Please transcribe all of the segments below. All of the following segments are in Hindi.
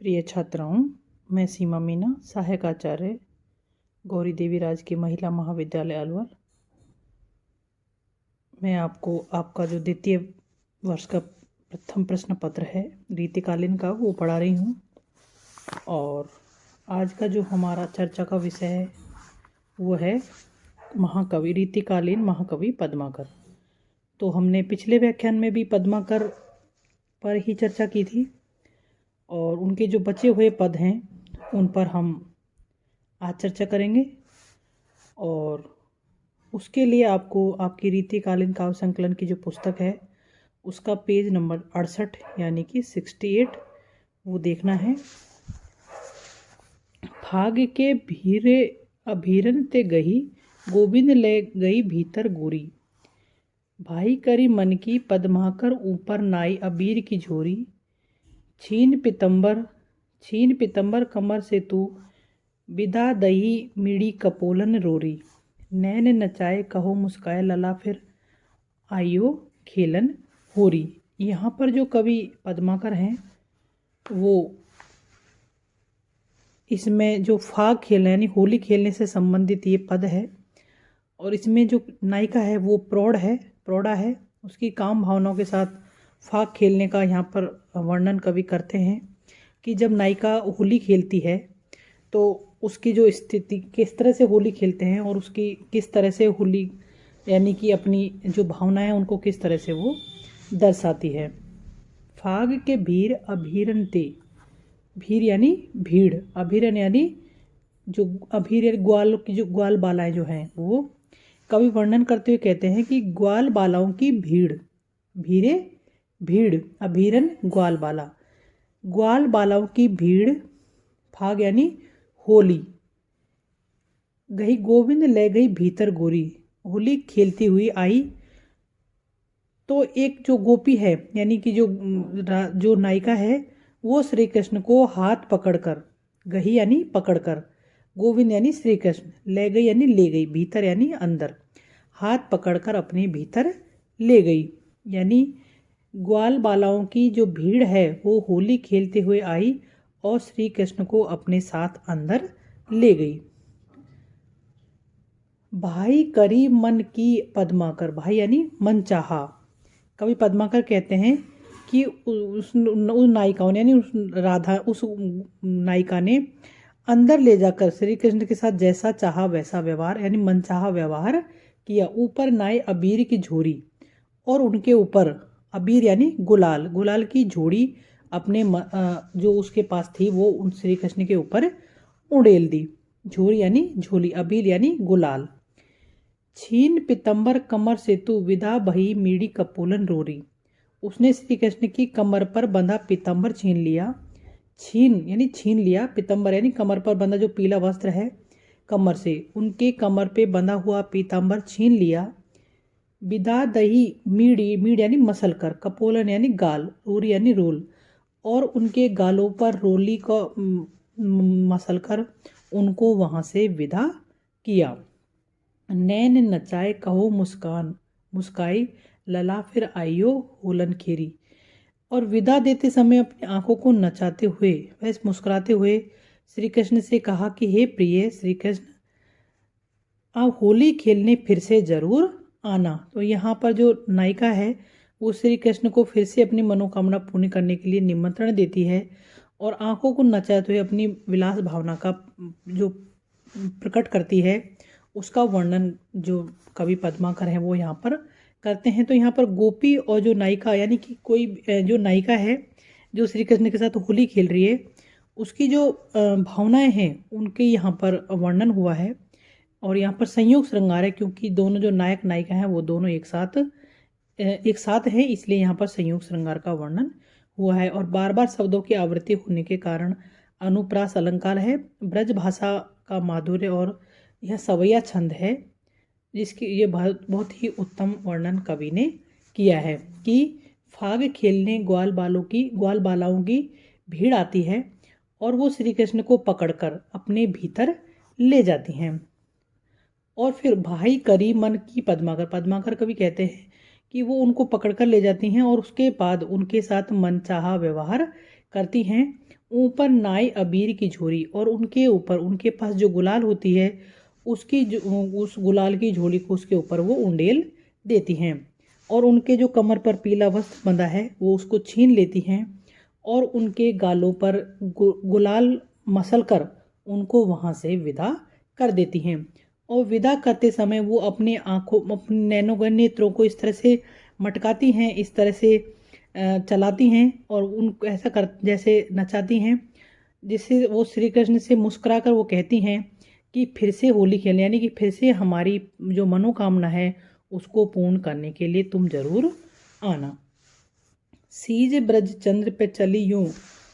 प्रिय छात्राओं, मैं सीमा मीना, सहायक आचार्य गौरी देवी राजकीय महिला महाविद्यालय अलवर। मैं आपको आपका जो द्वितीय वर्ष का प्रथम प्रश्न पत्र है रीतिकालीन का वो पढ़ा रही हूँ। और आज का जो हमारा चर्चा का विषय है वो है महाकवि, रीतिकालीन महाकवि पद्माकर। तो हमने पिछले व्याख्यान में भी पद्माकर पर ही चर्चा की थी और उनके जो बचे हुए पद हैं उन पर हम आज चर्चा करेंगे। और उसके लिए आपको आपकी रीतिकालीन काव्य संकलन की जो पुस्तक है उसका पेज नंबर 68 यानी कि 68 वो देखना है। फाग के भीरे अभीरन ते गही, गोविंद ले गई भीतर गोरी। भाई करी मन की पद्माकर, ऊपर नाई अबीर की झोरी। छीन पितंबर कमर से तू, विदा दही मीड़ी कपोलन रोरी। नैन नचाए कहो मुस्काए, लला फिर आइयो खेलन होरी। यहाँ पर जो कवि पद्माकर हैं वो इसमें जो फाग खेलना यानी होली खेलने से संबंधित ये पद है। और इसमें जो नायिका है वो प्रौढ़ा है। उसकी काम भावनाओं के साथ फाग खेलने का यहाँ पर वर्णन कवि करते हैं कि जब नायिका होली खेलती है तो उसकी जो स्थिति, किस तरह से होली खेलते हैं और उसकी किस तरह से होली यानी कि अपनी जो भावनाएं हैं उनको किस तरह से वो दर्शाती है। फाग के भीर अभीरन ते, भीर यानी भीड़, अभीरन यानी जो अभीर ग्वाल की जो ग्वाल बालाएं जो हैं वो कवि वर्णन करते हुए कहते हैं कि ग्वाल बालाओं की भीड़, भीड़ अभीरन ग्वाल बाला, ग्वाल बालाओं की भीड़। फाग यानी होली। गई गोविंद ले गई भीतर गोरी, होली खेलती हुई आई। तो एक जो गोपी है यानी कि जो नायिका है वो श्री कृष्ण को हाथ पकड़कर, गही यानी पकड़कर, गोविंद यानी श्री कृष्ण, ले गई यानी ले गई, भीतर यानी अंदर, हाथ पकड़कर अपने भीतर ले गई। यानी ग्वाल बालाओं की जो भीड़ है वो होली खेलते हुए आई और श्री कृष्ण को अपने साथ अंदर ले गई। भाई करी मन की पद्माकर, भाई यानी मन चाहा। कवि पद्माकर कहते हैं कि उस नायिकाओं ने यानी उस नायिका ने अंदर ले जाकर श्री कृष्ण के साथ जैसा चाहा वैसा व्यवहार यानी मनचाहा व्यवहार किया। ऊपर नाई अबीर की झोरी, और उनके ऊपर अबीर यानी गुलाल की झोड़ी अपने जो उसके पास थी वो उन श्री कृष्ण के ऊपर उड़ेल दी। झोरी यानी झोली, अबीर यानी गुलाल। छीन पितंबर कमर से तू, विदा बही मीड़ी कपोलन रोरी। उसने श्री कृष्ण की कमर पर बंधा पीताम्बर छीन लिया। छीन यानी छीन लिया, पीताम्बर यानी कमर पर बंधा जो पीला वस्त्र है कमर से, उनके कमर पे बंधा हुआ पीताम्बर छीन लिया। विदा दही मीड़ यानी मसल कर, कपोलन यानी गाल, रोरी यानी रोल, और उनके गालों पर रोली को मसल कर उनको वहाँ से विदा किया। नैन नचाए कहो मुस्काई, लला फिर आइयो होलन खेरी। और विदा देते समय अपनी आंखों को नचाते हुए वह मुस्कुराते हुए श्री कृष्ण से कहा कि हे प्रिय श्री कृष्ण, आप होली खेलने फिर से जरूर आना। तो यहाँ पर जो नायिका है वो श्री कृष्ण को फिर से अपनी मनोकामना पूर्ण करने के लिए निमंत्रण देती है और आंखों को नचाते हुए अपनी विलास भावना का जो प्रकट करती है उसका वर्णन जो कवि पद्माकर है वो यहाँ पर करते हैं। तो यहाँ पर गोपी और जो नायिका यानी कि कोई जो नायिका है जो श्री कृष्ण के साथ होली खेल रही है उसकी जो भावनाएं हैं उनके यहाँ पर वर्णन हुआ है। और यहाँ पर संयोग श्रृंगार है क्योंकि दोनों जो नायक नायिका हैं वो दोनों एक साथ हैं, इसलिए यहाँ पर संयोग श्रृंगार का वर्णन हुआ है। और बार बार शब्दों की आवृत्ति होने के कारण अनुप्रास अलंकार है, ब्रज भाषा का माधुर्य, और यह सवैया छंद है जिसकी ये बहुत ही उत्तम वर्णन कवि ने किया है कि फाग खेलने ग्वाल बालाओं की भीड़ आती है और वो श्री कृष्ण को पकड़कर अपने भीतर ले जाती हैं। और फिर भाई करी मन की पद्माकर कवि कहते हैं कि वो उनको पकड़कर ले जाती हैं और उसके बाद उनके साथ मनचाहा व्यवहार करती हैं, ऊपर नाई अबीर की झोरी और उनके ऊपर उनके पास जो गुलाल होती है उस गुलाल की झोली को उसके ऊपर वो उंडेल देती हैं और उनके जो कमर पर पीला वस्त्र बंधा है वो उसको छीन लेती हैं और उनके गालों पर गुलाल मसल कर उनको वहाँ से विदा कर देती हैं। और विदा करते समय वो अपने नैनों नेत्रों को इस तरह से मटकाती हैं, इस तरह से चलाती हैं और उनको ऐसा कर जैसे नचाती हैं, जिससे वो श्री कृष्ण से मुस्कुरा कर वो कहती हैं कि फिर से होली खेलने, यानी कि फिर से हमारी जो मनोकामना है उसको पूर्ण करने के लिए तुम जरूर आना। सीज ब्रज चंद्र पे चली यूं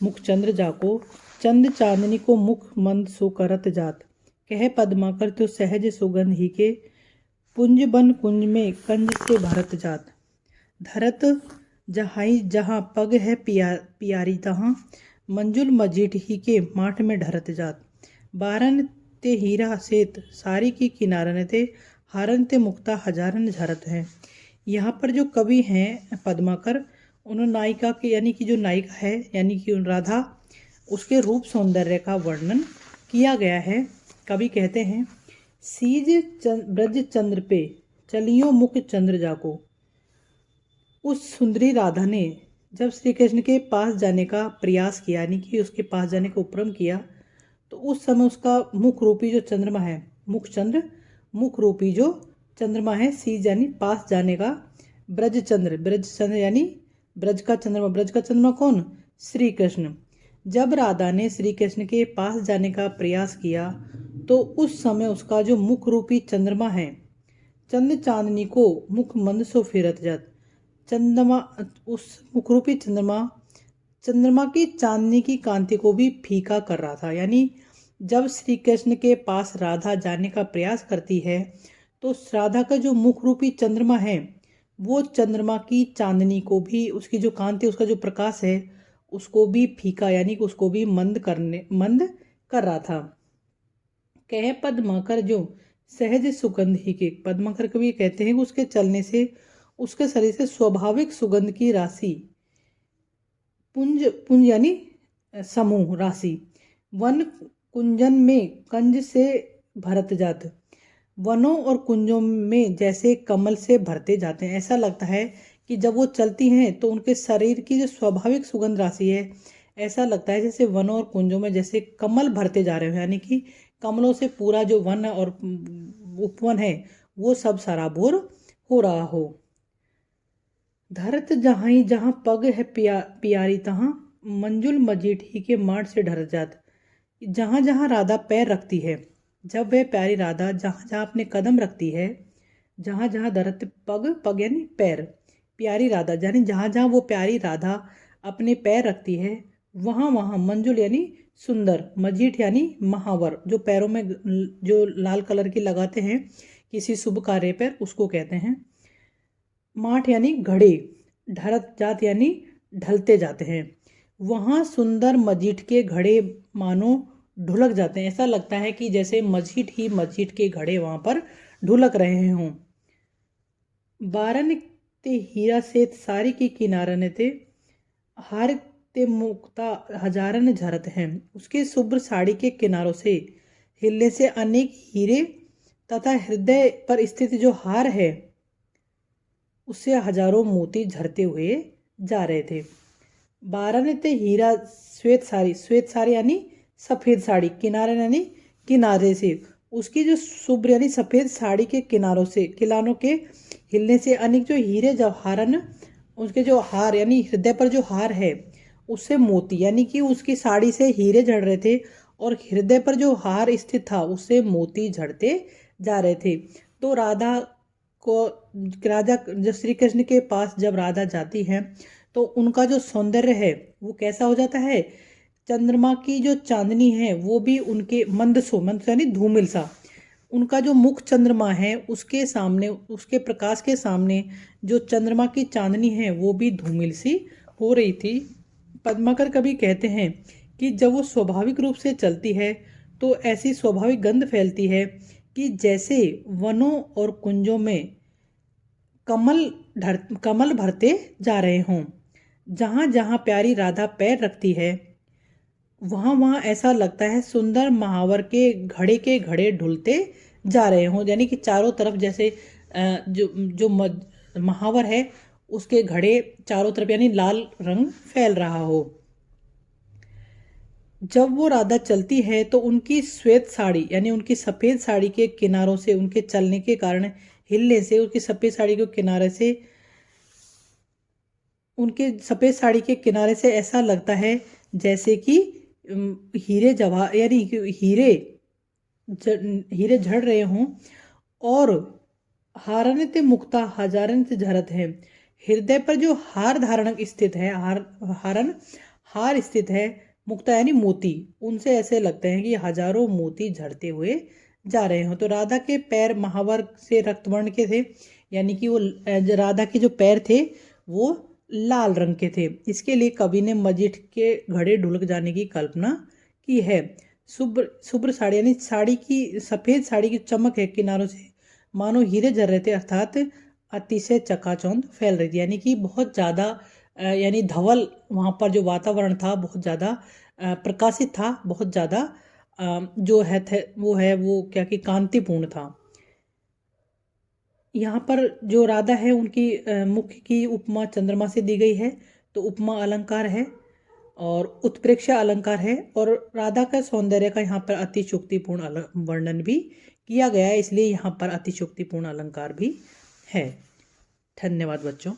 मुख चंद्र जाको, चंद चांदनी को मुख मंद सो करत जात, कह पद्माकर तो सहज सुगंध ही के, पुंज बन कुंज में कंज से भरत जात, धरत जहाई जहाँ पग है पियारी तहाँ, मंजुल मजीठ ही के माठ में ढरत जात, बारन ते हीरा सेत सारी की किनारन ते, हारन ते मुक्ता हजारन झरत है। यहाँ पर जो कवि हैं पद्माकर, उन्होंने नायिका के यानी कि जो नायिका है यानी कि राधा, उसके रूप सौंदर्य का वर्णन किया गया है। कवि कहते हैं, सीज ब्रज चंद्र पे चलियो मुख चंद्र जाको। उस सुंदरी राधा ने जब श्री कृष्ण के पास जाने का प्रयास किया, यानी कि उसके पास जाने का उपक्रम किया, तो उस समय उसका मुख रूपी जो चंद्रमा है, मुख रूपी जो चंद्रमा है, सीज यानी पास जाने का, ब्रज चंद्र यानी ब्रज का चंद्रमा कौन? श्री कृष्ण। जब राधा ने श्री कृष्ण के पास जाने का प्रयास किया तो उस समय उसका जो मुख रूपी चंद्रमा है, चंद चांदनी को मुख मंद सो फिरत जात, चंद्रमा उस मुख रूपी चंद्रमा की चांदनी की कांति को भी फीका कर रहा था। यानी जब श्री कृष्ण के पास राधा जाने का प्रयास करती है तो राधा का जो मुख रूपी चंद्रमा है वो चंद्रमा की चांदनी को भी, उसकी जो कांति, उसका जो प्रकाश है, उसको भी फीका यानी कि उसको भी मंद कर रहा था। कह पद्माकर जो सहज सुगंध ही के, पद्माकर कवि कहते हैं कि उसके चलने से उसके शरीर से स्वाभाविक सुगंध की राशि, पुंज यानी समूह राशि, वन कुंजन में कंज से भरत जात, वनों और कुंजों में जैसे कमल से भरते जाते हैं। ऐसा लगता है कि जब वो चलती हैं तो उनके शरीर की जो स्वाभाविक सुगंध राशि है, ऐसा लगता है जैसे वनों और कुंजों में जैसे कमल भरते जा रहे हो, यानी कि कमलों से पूरा जो वन और उपवन है वो सब सराबोर हो रहा हो। धरत जहाई जहाँ पग है पियारी तहाँ, मंजुल मजीठी के माठ से ढर जात। जहाँ जहाँ राधा पैर रखती है, जब वह प्यारी राधा जहाँ जहाँ अपने कदम रखती है, जहाँ जहाँ धरत पग यानी पैर, प्यारी राधा यानी जहाँ जहाँ वो प्यारी राधा अपने पैर रखती है, वहाँ वहाँ मंजुल यानी सुंदर, मजीठ यानी महावर, जो पैरों में जो लाल कलर की लगाते हैं किसी शुभ कार्य पर, उसको कहते हैं। माठ यानी घड़े, ढरत जात यानी ढलते जाते हैं। वहाँ सुंदर मजीठ के घड़े मानो ढुलक जाते हैं, ऐसा लगता है कि जैसे मजीठ के घड़े वहाँ पर ढुलक रहे हों। बारन ते हीरा सेत सारी की किनारन ते, हार ते मुक्ता हजारन झरत हैं। उसके शुभ्र साड़ी के किनारों से हिलने से अनेक हीरे तथा हृदय पर स्थित जो हार है उससे हजारों मोती झरते हुए जा रहे थे। बारन ते हीरा श्वेत साड़ी यानी सफ़ेद साड़ी, किनारे यानी किनारे से, उसकी जो शुभ्र यानी सफ़ेद साड़ी के किनारों के हिलने से अनेक जो हीरे जवाहरन, उसके जो हार यानी हृदय पर जो हार है उससे मोती, यानी कि उसकी साड़ी से हीरे झड़ रहे थे और हृदय पर जो हार स्थित था उससे मोती झड़ते जा रहे थे। तो राधा जब श्री कृष्ण के पास जब राधा जाती है तो उनका जो सौंदर्य है वो कैसा हो जाता है, चंद्रमा की जो चांदनी है वो भी उनके मंद यानी धूमिल सा, उनका जो मुख चंद्रमा है उसके सामने, उसके प्रकाश के सामने जो चंद्रमा की चांदनी है वो भी धूमिल सी हो रही थी। पद्माकर कवि कहते हैं कि जब वो स्वाभाविक रूप से चलती है तो ऐसी स्वाभाविक गंध फैलती है कि जैसे वनों और कुंजों में कमल भरते जा रहे हों। जहाँ जहाँ प्यारी राधा पैर रखती है वहाँ वहाँ ऐसा लगता है सुंदर महावर के घड़े ढुलते जा रहे हों, यानी कि चारों तरफ जैसे जो जो महावर है उसके घड़े चारों तरफ यानी लाल रंग फैल रहा हो। जब वो राधा चलती है तो उनकी श्वेत साड़ी यानी उनकी सफ़ेद साड़ी के किनारों से उनके चलने के कारण हिलने से उनकी सफ़ेद साड़ी के किनारे से उनके सफ़ेद साड़ी के किनारे से ऐसा लगता है जैसे कि हीरे जवाहर यानी हीरे हीरे झड़ रहे हों। और हारन ते मुक्ता हजारन से झरत है, हृदय पर जो हार धारण स्थित है, हारन हार स्थित है, मुक्ता यानी मोती, उनसे ऐसे लगते हैं कि हजारों मोती झड़ते हुए जा रहे हों। तो राधा के पैर महावर से रक्तवर्ण के थे, यानी कि वो राधा के जो पैर थे वो लाल रंग के थे। इसके लिए कवि ने मजीठ के घड़े ढुलक जाने की कल्पना की है। शुभ्र शुभ्र साड़ी यानी साड़ी की सफ़ेद साड़ी की चमक है किनारों से मानो हीरे झर रहे थे, अर्थात अतिशय चकाचौंध फैल रही थी, यानी कि बहुत ज़्यादा यानी धवल वहाँ पर जो वातावरण था बहुत ज़्यादा प्रकाशित था, बहुत ज़्यादा जो है थे वो क्या कि कांतिपूर्ण था। यहाँ पर जो राधा है उनकी मुख की उपमा चंद्रमा से दी गई है, तो उपमा अलंकार है और उत्प्रेक्षा अलंकार है। और राधा का सौंदर्य का यहाँ पर अतिशयोक्तिपूर्ण वर्णन भी किया गया है, इसलिए यहाँ पर अतिशयोक्तिपूर्ण अलंकार भी है। धन्यवाद बच्चों।